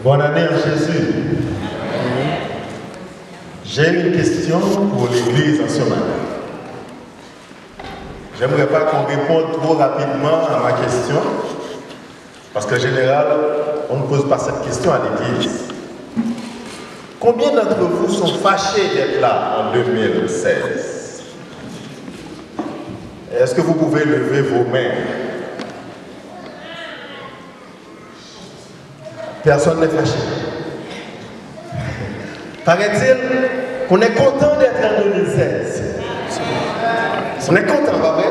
Bonne année en Jésus. J'ai une question pour l'Église en ce matin. J'aimerais pas qu'on réponde trop rapidement à ma question, parce qu'en général, on ne pose pas cette question à l'Église. Combien d'entre vous sont fâchés d'être là en 2016? Est-ce que vous pouvez lever vos mains? Personne n'est fâché. Paraît-il qu'on est content d'être en 2016. On est content, pas vrai?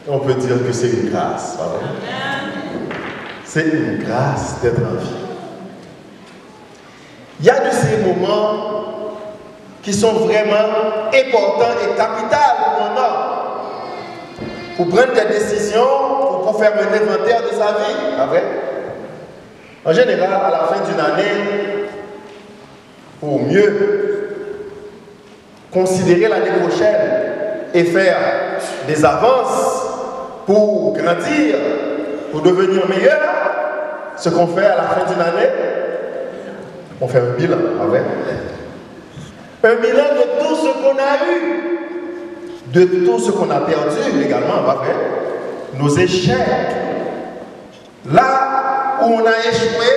On peut dire que c'est une grâce, pas vrai? C'est une grâce d'être en vie. Il y a de ces moments qui sont vraiment importants et capitaux pour un homme. Pour prendre des décisions, pour faire un inventaire de sa vie, pas vrai? En général, à la fin d'une année, pour mieux considérer l'année prochaine et faire des avances pour grandir, pour devenir meilleur, ce qu'on fait à la fin d'une année, on fait un bilan, pas vrai? Un bilan de tout ce qu'on a eu, de tout ce qu'on a perdu également, pas vrai? Nos échecs, là où on a échoué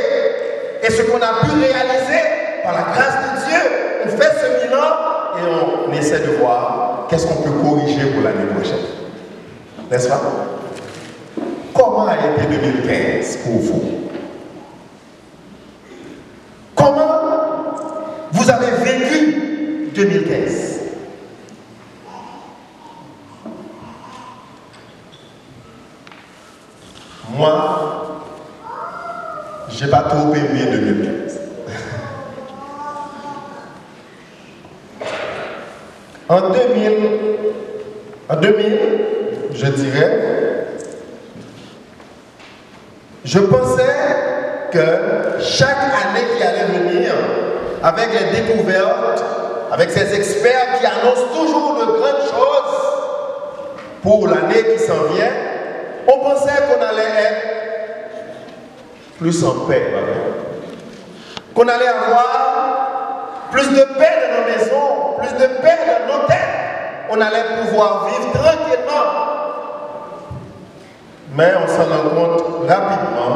et ce qu'on a pu réaliser par la grâce de Dieu, on fait ce bilan et on essaie de voir qu'est-ce qu'on peut corriger pour l'année prochaine. N'est-ce pas? Comment a été 2015 pour vous? Comment vous avez vécu 2015? Moi, je n'ai pas trop aimé 2015. En 2000, je dirais, je pensais que chaque année qui allait venir, avec les découvertes, avec ces experts qui annoncent toujours de grandes choses pour l'année qui s'en vient, on pensait qu'on allait être plus en paix, qu'on allait avoir plus de paix dans nos maisons, plus de paix dans nos têtes. On allait pouvoir vivre tranquillement. Mais on s'en rend compte rapidement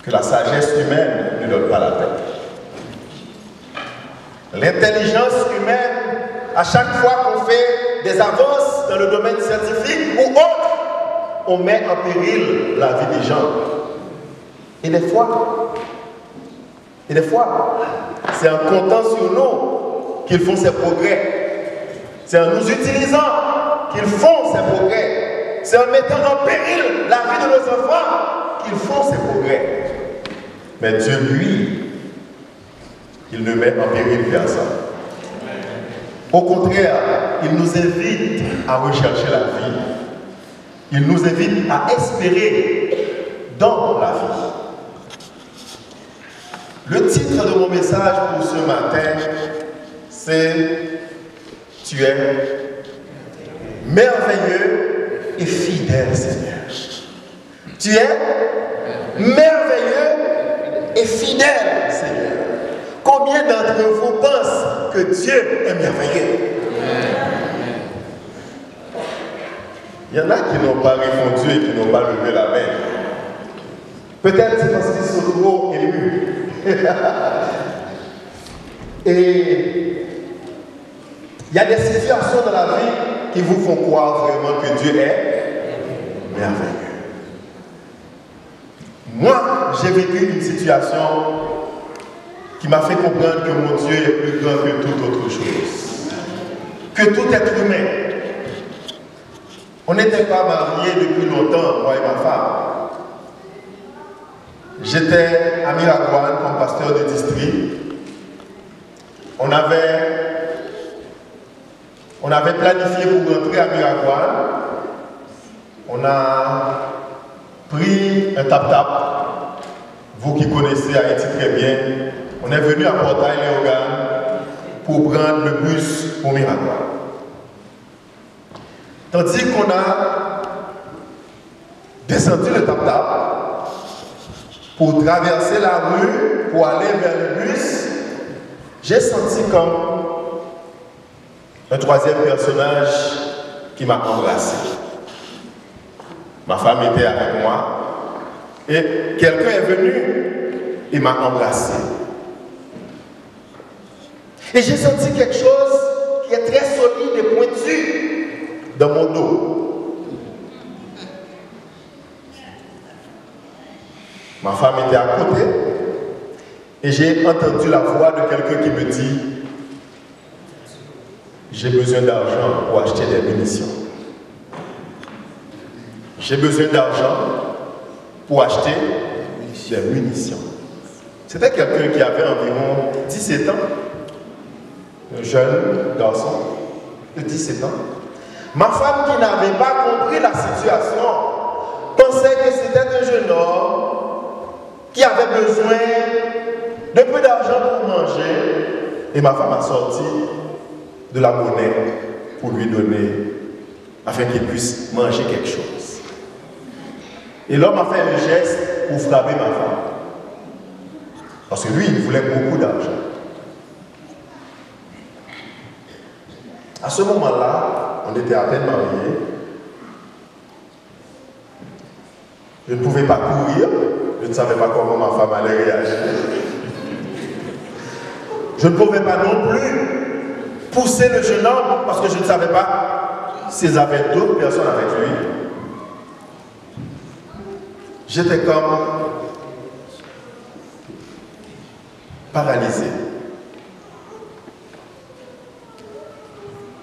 que la sagesse humaine ne donne pas la paix. L'intelligence humaine, à chaque fois qu'on fait des avances dans le domaine scientifique ou autre, on met en péril la vie des gens. Et des fois, c'est en comptant sur nous qu'ils font ces progrès. C'est en nous utilisant qu'ils font ces progrès. C'est en mettant en péril la vie de nos enfants qu'ils font ces progrès. Mais Dieu, lui, il ne met en péril personne. Au contraire, il nous invite à rechercher la vie. Il nous invite à espérer dans la vie. Le titre de mon message pour ce matin, c'est « Tu es merveilleux et fidèle, Seigneur. » Tu es merveilleux et fidèle, Seigneur. Combien d'entre vous pensent que Dieu est merveilleux? Il y en a qui n'ont pas répondu et qui n'ont pas levé la main. Peut-être c'est parce qu'ils sont trop émus. Et il y a des situations dans la vie qui vous font croire vraiment que Dieu est merveilleux. Moi, j'ai vécu une situation qui m'a fait comprendre que mon Dieu est plus grand que toute autre chose. Que tout être humain. On n'était pas mariés depuis longtemps, moi et ma femme. J'étais à Miragouane comme pasteur de district. On avait planifié pour rentrer à Miragouane. On a pris un tap-tap. Vous qui connaissez Haïti très bien, on est venu à Portail-Léogane pour prendre le bus pour Miragouane. Tandis qu'on a descendu le tap-tap pour traverser la rue, pour aller vers le bus. J'ai senti comme un troisième personnage qui m'a embrassé. Ma femme était avec moi et quelqu'un est venu et m'a embrassé. Et j'ai senti quelque chose qui est très solide et pointu dans mon dos. Ma femme était à côté et j'ai entendu la voix de quelqu'un qui me dit: j'ai besoin d'argent pour acheter des munitions. J'ai besoin d'argent pour acheter des munitions. C'était quelqu'un qui avait environ 17 ans. Un jeune garçon de 17 ans. Ma femme, qui n'avait pas compris la situation, pensait que c'était un jeune homme qui avait besoin de peu d'argent pour manger. Et ma femme a sorti de la monnaie pour lui donner, afin qu'il puisse manger quelque chose. Et l'homme a fait un geste pour frapper ma femme. Parce que lui, il voulait beaucoup d'argent. À ce moment-là, on était à peine mariés. Je ne pouvais pas courir. Je ne savais pas comment ma femme allait réagir. Je ne pouvais pas non plus pousser le jeune homme parce que je ne savais pas s'il avait d'autres personnes avec lui. J'étais comme paralysé.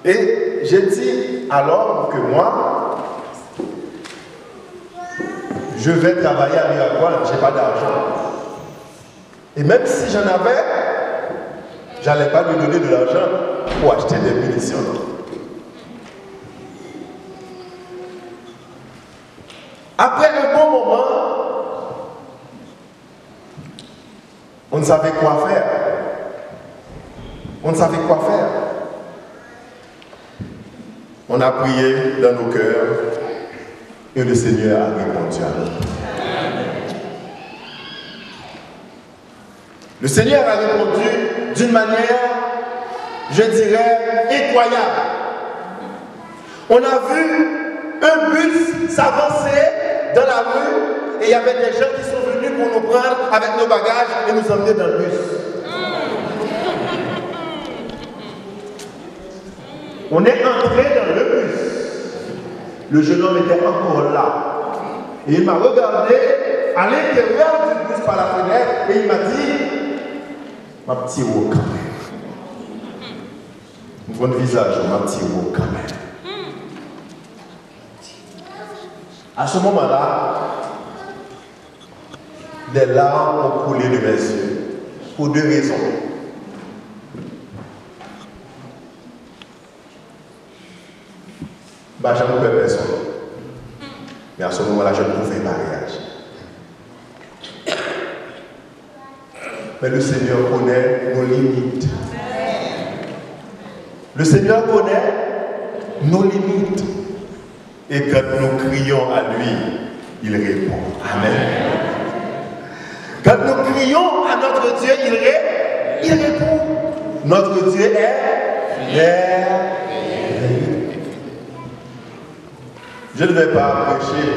Et j'ai dit alors que moi, je vais travailler à Miracle, je n'ai pas d'argent. Et même si j'en avais, je n'allais pas lui donner de l'argent pour acheter des munitions. Après un bon moment, on ne savait quoi faire. On ne savait quoi faire. On a prié dans nos cœurs et le Seigneur a répondu à nous. Le Seigneur a répondu d'une manière, je dirais, incroyable. On a vu un bus s'avancer dans la rue et il y avait des gens qui sont venus pour nous prendre avec nos bagages et nous emmener dans le bus. On est entré dans le bus. Le jeune homme était encore là. Et il m'a regardé à l'intérieur du bus par la fenêtre et il m'a dit: ma petite roue quand même. Mon visage, ma petite roue quand même. À ce moment-là, des larmes ont coulé de mes yeux. Pour deux raisons. Bah, je ne peux personne. Mais à ce moment-là, je ne pouvais pas réagir. Mais le Seigneur connaît nos limites. Le Seigneur connaît nos limites. Et quand nous crions à lui, il répond. Amen. Quand nous crions à notre Dieu, il répond. Notre Dieu est fidèle. Je ne vais pas prêcher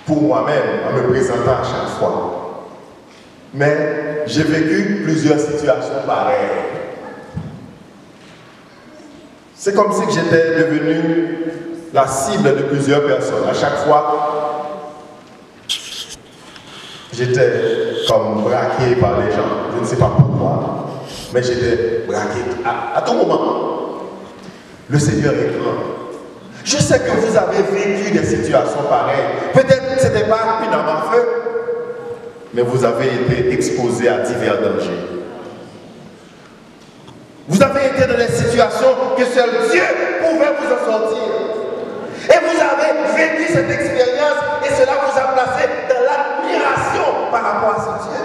pour moi-même en me présentant à chaque fois. Mais j'ai vécu plusieurs situations pareilles. C'est comme si j'étais devenu la cible de plusieurs personnes. À chaque fois, j'étais comme braqué par les gens. Je ne sais pas pourquoi, mais j'étais braqué à tout moment. Le Seigneur est grand. Je sais que vous avez vécu des situations pareilles. Peut-être que ce n'était pas une arme à feu, mais vous avez été exposé à divers dangers. Vous avez été dans des situations que seul Dieu pouvait vous en sortir. Et vous avez vécu cette expérience et cela vous a placé dans l'admiration par rapport à ce Dieu.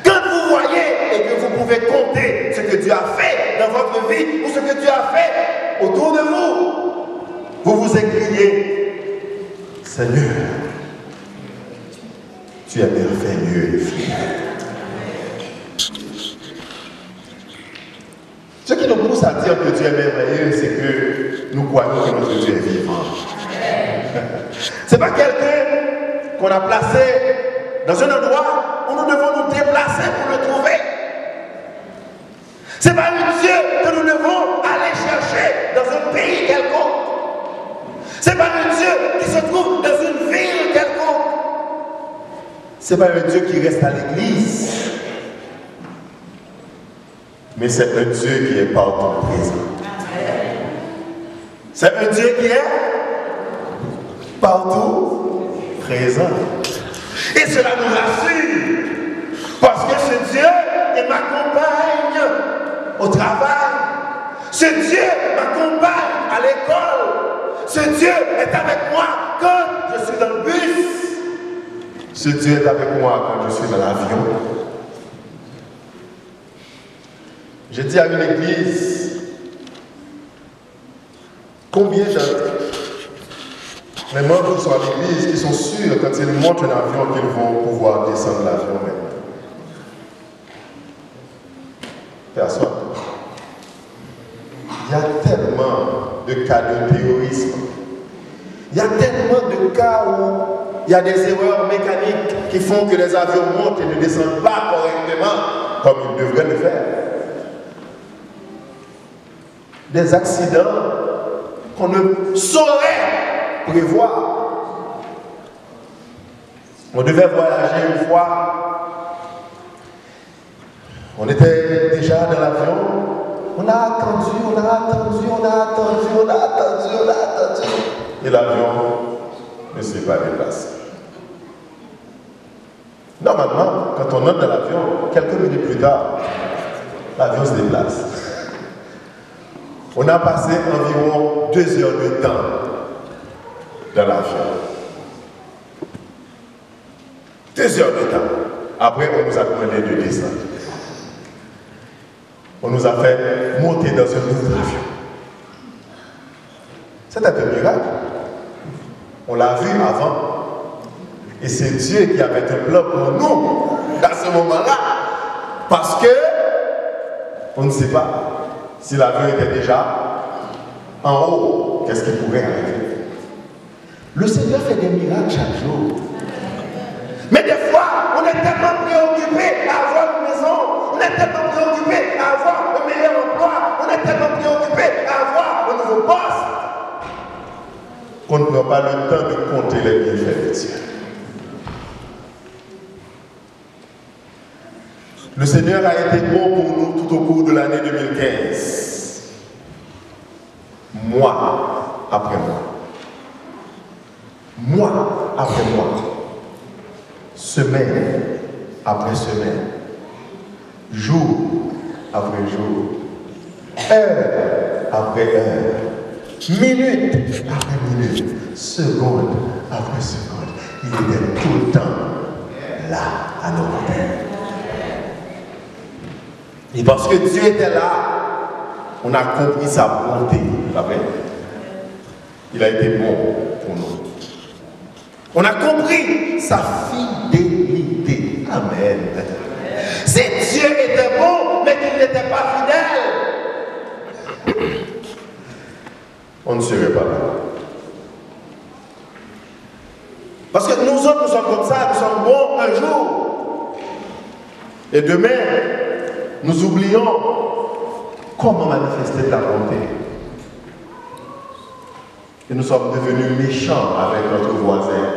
Quand vous voyez et que vous pouvez compter ce que Dieu a fait dans votre vie ou ce que Dieu a fait autour de vous, vous vous écriez Seigneur, tu es merveilleux et fidèle. Ce qui nous pousse à dire que Dieu est merveilleux, c'est que nous croyons que notre Dieu est vivant. Ce n'est pas quelqu'un qu'on a placé dans un endroit où nous devons nous déplacer pour le trouver. Ce n'est pas un Dieu que nous devons aller chercher dans un pays quelconque. Ce n'est pas un Dieu qui se trouve dans une ville quelconque. Ce n'est pas un Dieu qui reste à l'église. Mais c'est un Dieu qui est partout présent. C'est un Dieu qui est partout présent. Et cela nous rassure. Parce que ce Dieu, il m'accompagne au travail. Ce Dieu m'accompagne à l'école. Ce Dieu est avec moi quand je suis dans le bus. Ce Dieu est avec moi quand je suis dans l'avion. J'ai dit à une église, combien les membres qui sont à l'église, qui sont sûrs quand ils montent un avion qu'ils vont pouvoir descendre l'avion maintenant? Personne. Il y a tellement de cas de terrorisme. Il y a tellement de cas où il y a des erreurs mécaniques qui font que les avions montent et ne descendent pas correctement comme ils devraient le faire. Des accidents qu'on ne saurait prévoir. On devait voyager une fois. On était déjà dans l'avion. On a attendu. Et l'avion ne s'est pas déplacé. Normalement, quand on entre dans l'avion, quelques minutes plus tard, l'avion se déplace. On a passé environ 2 heures de temps dans l'avion. 2 heures de temps. Après, on nous a demandé de descendre. On nous a fait monter dans un autre avion. C'était un miracle. On l'a vu avant. Et c'est Dieu qui avait un plan pour nous dans ce moment-là. Parce que on ne sait pas si l'avion était déjà en haut. Qu'est-ce qui pourrait arriver? Le Seigneur fait des miracles chaque jour. Mais des fois, on est tellement préoccupé à avoir une maison, on est tellement préoccupé à avoir un meilleur emploi, on est tellement préoccupé à avoir un nouveau poste, qu'on ne prend pas le temps de compter les bienfaits de Dieu. Le Seigneur a été bon pour nous tout au cours de l'année 2015. Mois après mois. Mois après mois. Semaine après semaine. Jour après jour. Heure après heure. Minute après minute. Seconde après seconde. Il était tout le temps là à nos côtés. Et parce que Dieu était là, on a compris sa bonté. Il a été bon pour nous. On a compris sa fidélité. Amen. Si Dieu était bon, mais qu'il n'était pas fidèle, on ne serait pas là. Parce que nous autres, nous sommes comme ça, nous sommes bons un jour. Et demain, nous oublions comment manifester ta bonté. Et nous sommes devenus méchants avec notre voisin,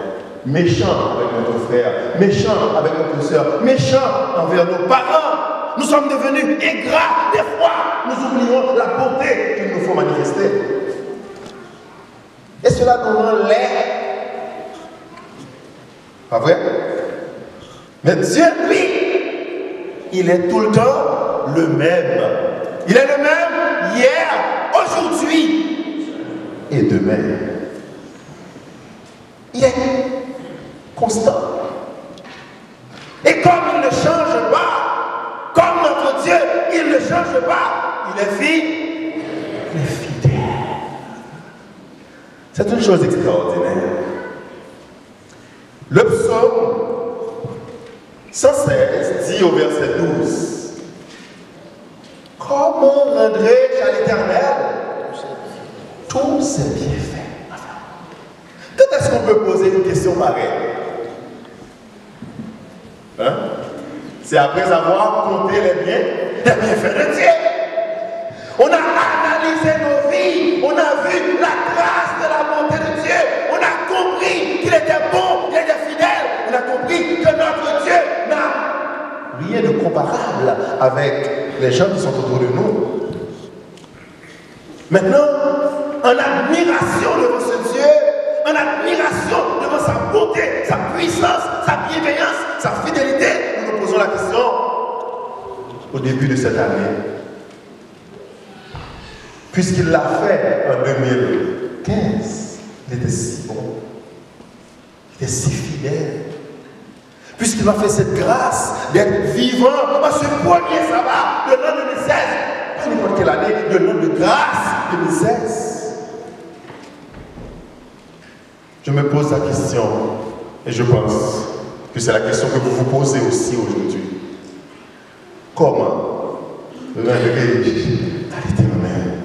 méchants avec notre frère, méchants avec notre soeur, méchants envers nos parents. Nous sommes devenus ingrats. Des fois, nous oublions la bonté qu'il nous faut manifester. Et cela nous rend laids. Pas vrai? Mais Dieu, lui, il est tout le temps le même. Il est le même hier, aujourd'hui et demain. Il est constant. Et comme il ne change pas, comme notre Dieu, il ne change pas, il est fidèle. C'est une chose extraordinaire. 116 dit au verset 12, comment rendrai-je à l'Éternel tous ses bienfaits? Quand est-ce qu'on peut poser une question pareille? Hein? C'est après avoir compté les bienfaits de Dieu. On a analysé nos vies, on a vu la grâce de la bonté de Dieu, on a compris qu'il était bon, qu'il était fidèle, on a compris que notre Dieu n'a rien de comparable avec les gens qui sont autour de nous. Maintenant, en admiration devant ce Dieu, en admiration devant sa bonté, sa puissance, sa bienveillance, sa fidélité, nous nous posons la question au début de cette année. Puisqu'il l'a fait en 2015, il était si bon, il était si fidèle. Puisqu'il m'a fait cette grâce d'être vivant en ce premier sabbat de l'an 2016, pas n'importe quelle année, de l'an de grâce 2016. Je me pose la question, et je pense que c'est la question que vous vous posez aussi aujourd'hui. Comment rendrai-je à l'Éternel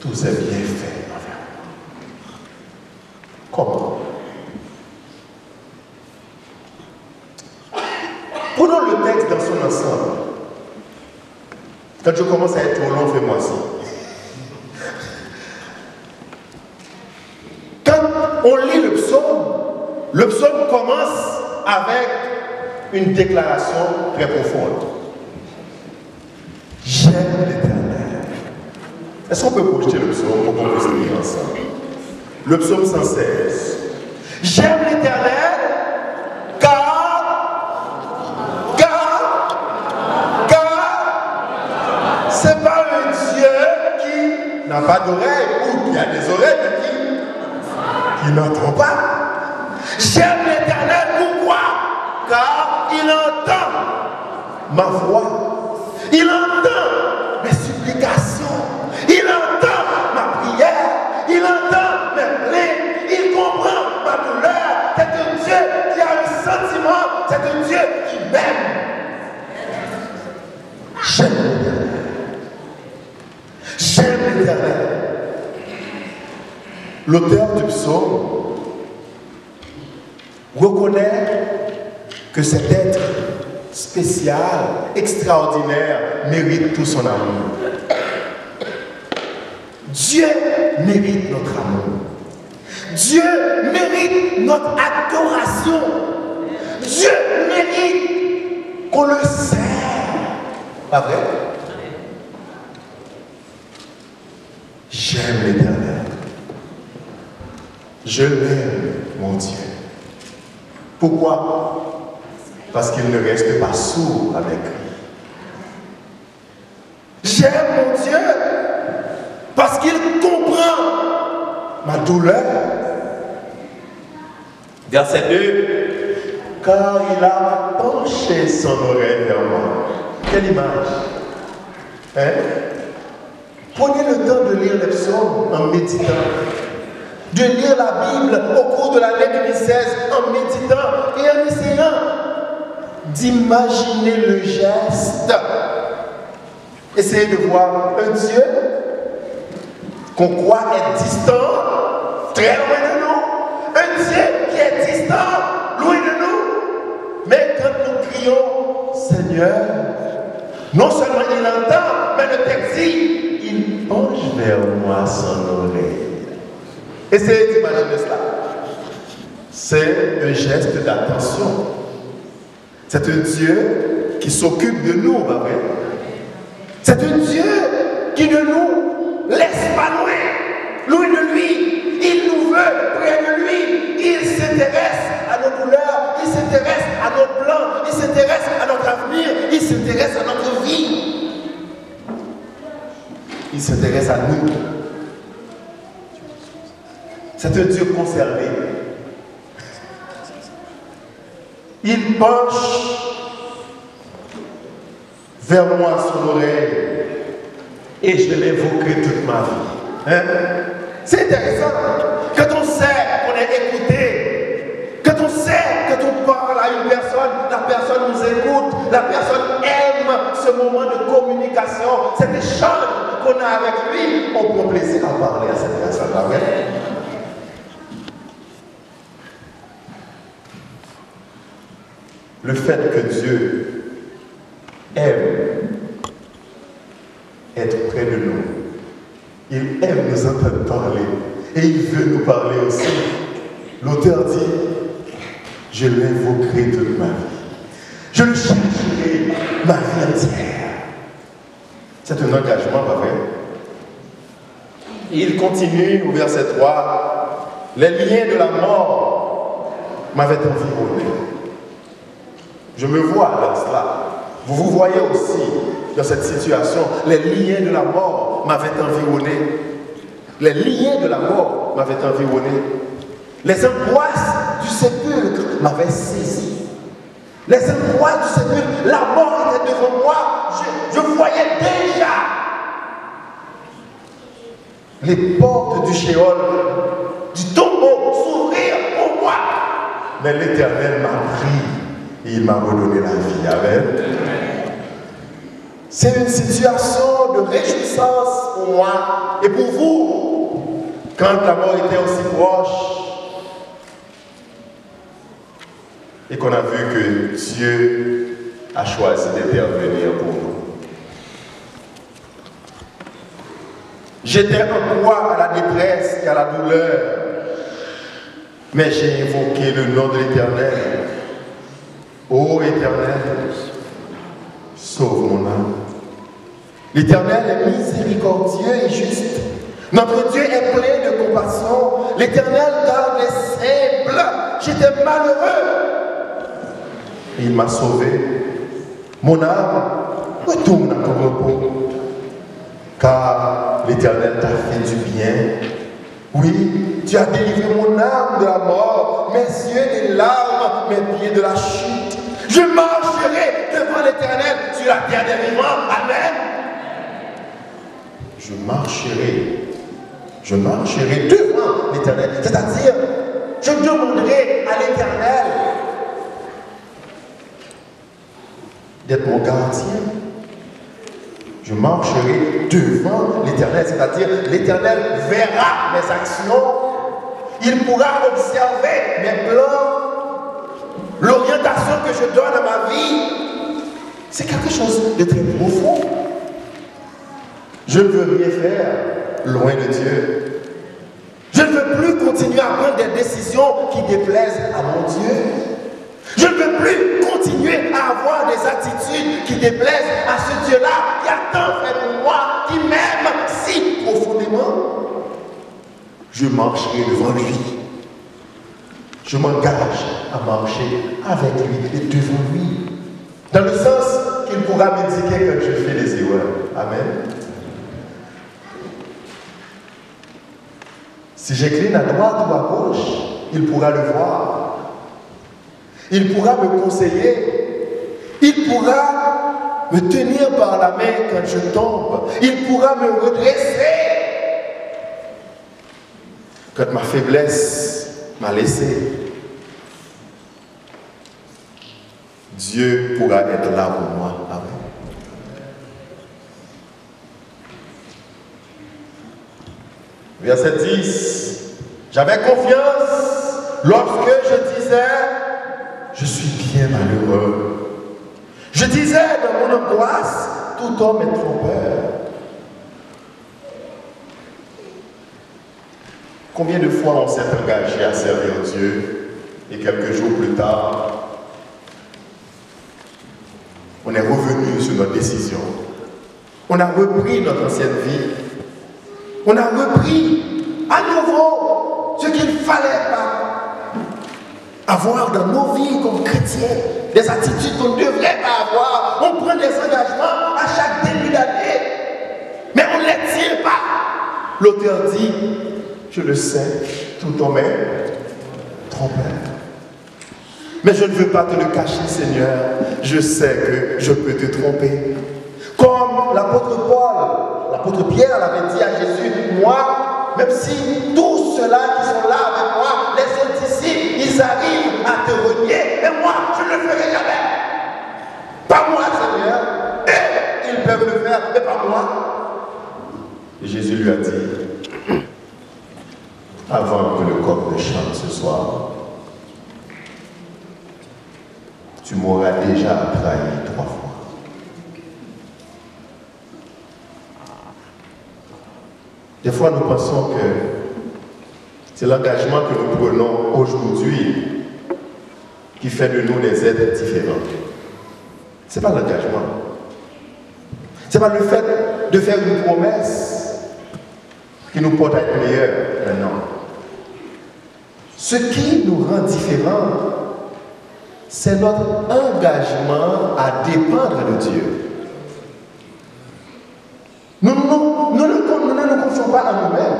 tous ces bienfaits envers moi? Comment? Prenons le texte dans son ensemble. Quand je commence à être trop long, fais-moi ça. Quand on lit le psaume commence avec une déclaration très profonde. J'aime l'Éternel. Est-ce qu'on peut projeter le psaume pour qu'on puisse lire ensemble? Le psaume 116. J'aime l'Éternel car c'est pas un Dieu qui n'a pas d'oreilles ou qui a des oreilles mais qui n'entend pas. J'aime l'Éternel, pourquoi? Car il entend ma voix, il entend mes supplications, il entend ma prière, il entend mes plaintes, il comprend ma douleur. C'est un Dieu qui a un sentiment, c'est un Dieu qui m'aime. J'aime l'Éternel. J'aime l'Éternel. L'auteur du psaume reconnaît que cet être spécial, extraordinaire, mérite tout son amour. Dieu mérite notre amour. Dieu mérite notre adoration. Dieu mérite qu'on le sert. Pas vrai? J'aime l'Éternel. Je l'aime, mon Dieu. Pourquoi? Parce qu'il ne reste pas sourd avec lui. J'aime mon Dieu parce qu'il comprend ma douleur. Verset 2. Car il a penché son oreille vers moi. Quelle image? Hein? Prenez le temps de lire les psaumes en méditant. De lire la Bible au cours de l'année 2016 en méditant et en essayant d'imaginer le geste. Essayez de voir un Dieu qu'on croit être distant, très loin de nous. Un Dieu qui est distant, loin de nous. Mais quand nous crions, Seigneur, non seulement il entend, mais le texte dit, il penche vers moi son oreille. Essayez d'imaginer cela. C'est un geste d'attention. C'est un Dieu qui s'occupe de nous, pas vrai? C'est un Dieu qui ne nous laisse pas loin de lui. Il nous veut près de lui. Il s'intéresse à nos douleurs, il s'intéresse à nos plans, il s'intéresse à notre avenir, il s'intéresse à notre vie. Il s'intéresse à nous. C'est un Dieu conservé. Il penche vers moi son oreille et je l'invoquerai toute ma vie. Hein? C'est intéressant. Quand on sait qu'on est écouté, quand on sait, quand on parle à une personne, la personne nous La personne aime ce moment de communication, cet échange qu'on a avec lui. On prend plaisir à parler à cette personne. Amen. Le fait que Dieu aime être près de nous, il aime nous entendre parler et il veut nous parler aussi. L'auteur dit, je l'invoquerai toute ma vie. Je le chercherai ma vie entière. C'est un engagement, pas vrai? Et il continue au verset 3. Les liens de la mort m'avaient environné. Je me vois dans cela. Vous vous voyez aussi dans cette situation. Les liens de la mort m'avaient environné. Les liens de la mort m'avaient environné. Les angoisses du sépulcre m'avaient saisi. Les angoisses du sépulcre, la mort était devant moi. Je voyais déjà les portes du Sheol, du tombeau s'ouvrir pour moi. Mais l'Éternel m'a pris et il m'a redonné la vie. Amen. C'est une situation de réjouissance pour moi et pour vous quand la mort était aussi proche. Et qu'on a vu que Dieu a choisi d'intervenir pour nous. J'étais en proie à la détresse et à la douleur, mais j'ai invoqué le nom de l'Éternel. Ô Éternel, sauve mon âme. L'Éternel est miséricordieux et juste. Notre Dieu est plein de compassion. L'Éternel garde les simples. J'étais malheureux. Il m'a sauvé. Mon âme retourne à ton repos. Car l'Éternel t'a fait du bien. Oui, tu as délivré mon âme de la mort, mes yeux des larmes, mes pieds de la chute. Je marcherai devant l'Éternel sur la terre des vivants. Amen. Je marcherai devant l'Éternel. C'est-à-dire, je demanderai à l'Éternel d'être mon gardien. Je marcherai devant l'Éternel, c'est-à-dire l'Éternel verra mes actions, il pourra observer mes plans, l'orientation que je donne à ma vie. C'est quelque chose de très profond. Je ne veux rien faire loin de Dieu. Je ne veux plus continuer à prendre des décisions qui déplaisent à mon Dieu. Je ne veux plus continuer à avoir des attitudes qui déplaisent à ce Dieu-là qui a tant fait pour moi, qui m'aime si profondément. Je marcherai devant lui. Je m'engage à marcher avec lui et devant lui. Dans le sens qu'il pourra m'indiquer quand je fais des erreurs. Amen. Si j'incline à droite ou à gauche, il pourra le voir. Il pourra me conseiller. Il pourra me tenir par la main quand je tombe. Il pourra me redresser quand ma faiblesse m'a laissé. Dieu pourra être là pour moi. Amen. Verset 10. J'avais confiance lorsque je disais, je suis bien malheureux. Je disais dans mon angoisse, tout homme est trompeur. Combien de fois on s'est engagé à servir Dieu et quelques jours plus tard, on est revenu sur notre décision. On a repris notre ancienne vie. On a repris à nouveau ce qu'il ne fallait pas avoir dans nos vies comme chrétiens, des attitudes qu'on ne devrait pas avoir. On prend des engagements à chaque début d'année, mais on ne les tient pas. L'auteur dit, je le sais, tout homme est trompeur. Mais je ne veux pas te le cacher, Seigneur. Je sais que je peux te tromper. Comme l'apôtre Paul, l'apôtre Pierre l'avait dit à Jésus, moi, même si tous ceux-là qui sont là avec moi, les autres disciples, ils arrivent à te renier, mais moi, je ne le ferai jamais. Pas lui a dit, avant que le coq ne chante ce soir, tu m'auras déjà trahi 3 fois. Des fois, nous pensons que c'est l'engagement que nous prenons aujourd'hui qui fait de nous des êtres différents. Ce n'est pas l'engagement. Ce n'est pas le fait de faire une promesse qui nous porte à être meilleurs maintenant. Ce qui nous rend différents, c'est notre engagement à dépendre de Dieu. Nous ne nous confions pas à nous-mêmes.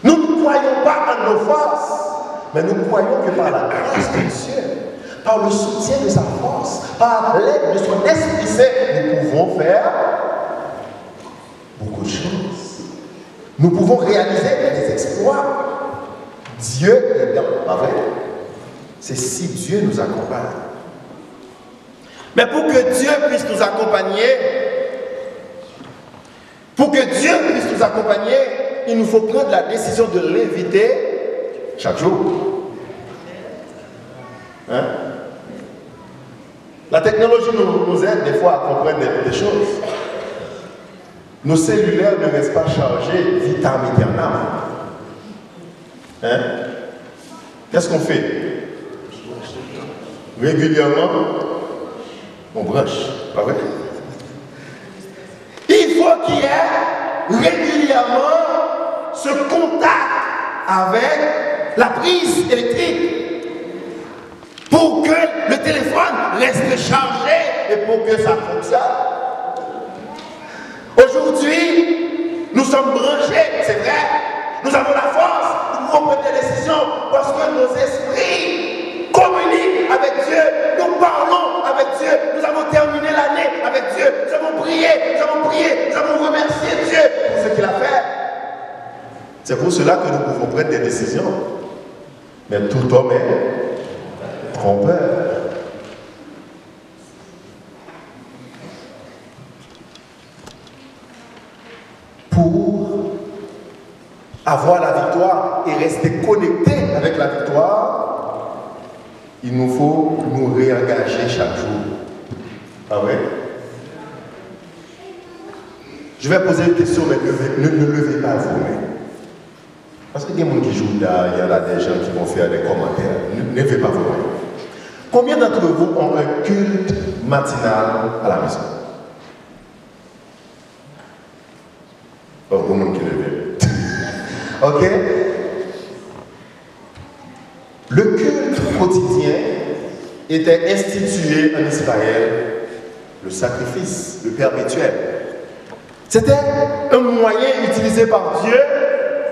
Nous ne croyons pas à nos forces, mais nous croyons que par la grâce de Dieu, par le soutien de sa force, par l'aide de son Esprit Saint, nous pouvons faire beaucoup de choses. Nous pouvons réaliser des exploits. Dieu est dans, pas vrai? C'est si Dieu nous accompagne. Mais pour que Dieu puisse nous accompagner, il nous faut prendre la décision de l'inviter chaque jour. Hein? La technologie nous aide des fois à comprendre des choses. Nos cellulaires ne restent pas chargés vitam aeternam. Hein? Qu'est-ce qu'on fait? Régulièrement, on branche, pas vrai? Il faut qu'il y ait régulièrement ce contact avec la prise électrique pour que le téléphone reste chargé et pour que ça fonctionne. Aujourd'hui, nous sommes branchés, c'est vrai, nous avons la force, nous pouvons prendre des décisions parce que nos esprits communiquent avec Dieu, nous parlons avec Dieu, nous avons terminé l'année avec Dieu, nous avons prié, nous avons remercié Dieu pour ce qu'il a fait. C'est pour cela que nous pouvons prendre des décisions. Mais tout homme est trompeur. Pour avoir la victoire et rester connecté avec la victoire, il nous faut nous réengager chaque jour. Ah ouais? Je vais poser une question, mais ne levez pas vos mains. Parce qu'il y a des gens qui jouent là, il y a des gens qui vont faire des commentaires. Ne levez pas vos mains. Combien d'entre vous ont un culte matinal à la maison? Oh, beaucoup de monde qui lève. Ok? Le culte quotidien était institué en Israël, le sacrifice, le perpétuel. C'était un moyen utilisé par Dieu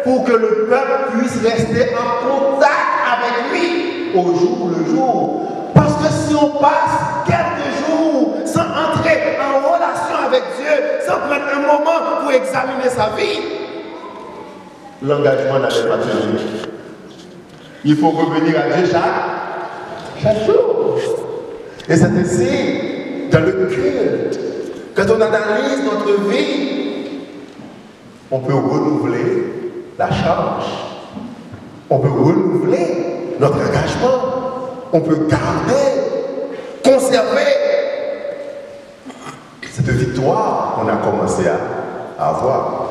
pour que le peuple puisse rester en contact avec lui au jour le jour. Parce que si on passe quelques jours sans entrer en relation avec Dieu, sans prendre un moment pour examiner sa vie, l'engagement n'allait pas tenir. Il faut revenir à Dieu chaque jour. Et c'est ainsi, dans le culte, quand on analyse notre vie, on peut renouveler la charge. On peut renouveler notre engagement. On peut garder, conserver cette victoire qu'on a commencé à avoir.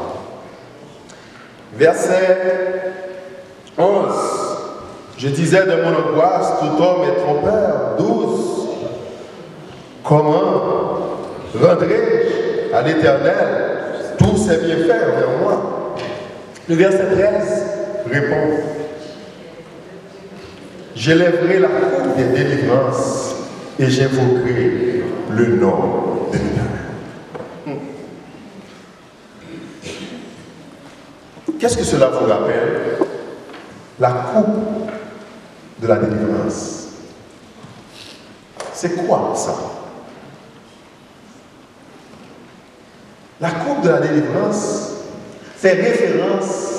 Verset 11. Je disais de mon angoisse, tout homme est trompeur. 12. Comment rendrai-je à l'Éternel tous ses bienfaits envers moi? Le verset 13 répond: j'élèverai la coupe des délivrances et j'invoquerai le nom de l'Éternel. Qu'est-ce que cela vous rappelle? La coupe de la délivrance. C'est quoi ça? La coupe de la délivrance fait référence